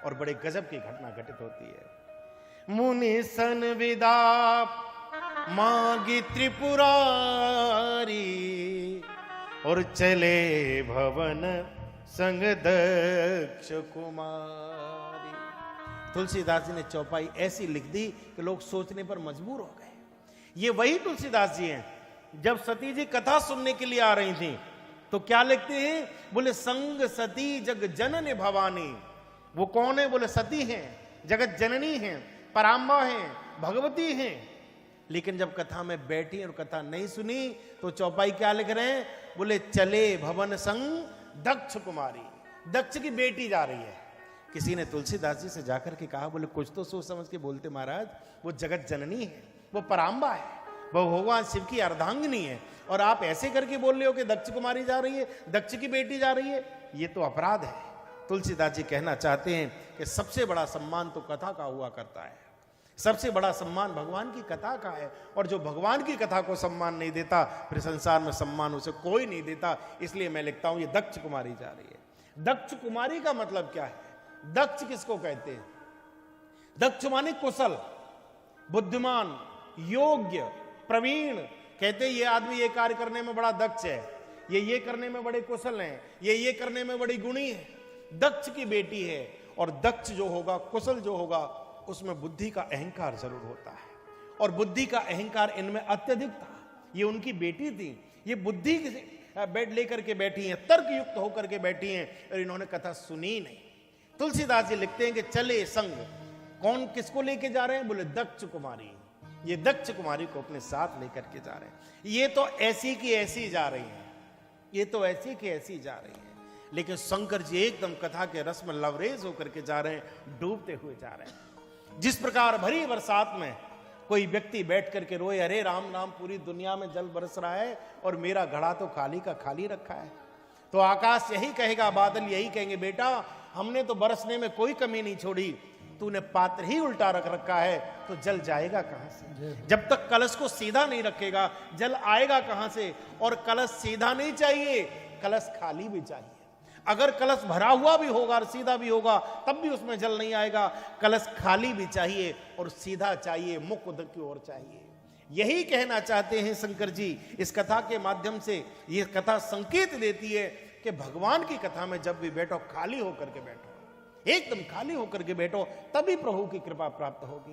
और बड़े गजब की घटना घटित होती है। मुनि सन विदा मांगी त्रिपुरारी, और चले भवन संग दक्ष कुमारी। तुलसीदास जी ने चौपाई ऐसी लिख दी कि लोग सोचने पर मजबूर हो गए। ये वही तुलसीदास जी हैं जब सती जी कथा सुनने के लिए आ रही थी तो क्या लिखते हैं? बोले संग सती जग जननी भवानी। वो कौन है? बोले सती हैं, जगत जननी हैं, पराम्बा हैं, भगवती हैं। लेकिन जब कथा में बैठी और कथा नहीं सुनी तो चौपाई क्या लिख रहे हैं? बोले चले भवन संग दक्ष कुमारी। दक्ष की बेटी जा रही है। किसी ने तुलसीदास जी से जाकर के कहा, बोले कुछ तो सोच समझ के बोलते महाराज, वो जगत जननी है, वो पराम्बा है, वो भगवान शिव की अर्धांगिनी है, और आप ऐसे करके बोल रहे हो कि दक्ष कुमारी जा रही है, दक्ष की बेटी जा रही है। ये तो अपराध है। तुलसीदास जी कहना चाहते हैं कि सबसे बड़ा सम्मान तो कथा का हुआ करता है, सबसे बड़ा सम्मान भगवान की कथा का है, और जो भगवान की कथा को सम्मान नहीं देता फिर संसार में सम्मान उसे कोई नहीं देता। इसलिए मैं लिखता हूं ये दक्ष कुमारी जा रही है। दक्ष कुमारी का मतलब क्या है? दक्ष किसको कहते हैं? दक्ष माने कुशल, बुद्धिमान, योग्य, प्रवीण। कहते हैं ये आदमी ये कार्य करने में बड़ा दक्ष है, ये करने में बड़े कुशल हैं, ये करने में बड़ी गुणी है। दक्ष की बेटी है, और दक्ष जो होगा, कुशल जो होगा, उसमें बुद्धि का अहंकार जरूर होता है, और बुद्धि का अहंकार इनमें अत्यधिक था। ये उनकी बेटी थी, ये बुद्धि बैठ लेकर के बैठी हैं, तर्क युक्त होकर के बैठी हैं, और इन्होंने कथा सुनी नहीं। तुलसीदास जी लिखते हैं कि चले संग। कौन किसको लेके जा रहे हैं? बोले दक्ष कुमारी। ये दक्ष कुमारी को अपने साथ लेकर के जा रहे हैं। ये तो ऐसी की ऐसी जा रही है, ये तो ऐसी की ऐसी जा रही है। लेकिन शंकर जी एकदम कथा के रस में लवरेज होकर के जा रहे हैं, डूबते हुए जा रहे हैं। जिस प्रकार भरी बरसात में कोई व्यक्ति बैठ करके रोए, अरे राम राम पूरी दुनिया में जल बरस रहा है और मेरा घड़ा तो खाली का खाली रखा है, तो आकाश यही कहेगा, बादल यही कहेंगे, बेटा हमने तो बरसने में कोई कमी नहीं छोड़ी, तूने पात्र ही उल्टा रख रखा है, तो जल जाएगा कहां से? जब तक कलश को सीधा नहीं रखेगा जल आएगा कहां से? और कलश सीधा नहीं चाहिए, कलश खाली भी चाहिए। अगर कलश भरा हुआ भी होगा और सीधा भी होगा तब भी उसमें जल नहीं आएगा। कलश खाली भी चाहिए और सीधा चाहिए, मुख उधर की ओर चाहिए। यही कहना चाहते हैं शंकर जी इस कथा के माध्यम से। यह कथा संकेत देती है कि भगवान की कथा में जब भी बैठो खाली होकर के बैठो, एकदम खाली होकर के बैठो, तभी प्रभु की कृपा प्राप्त होगी।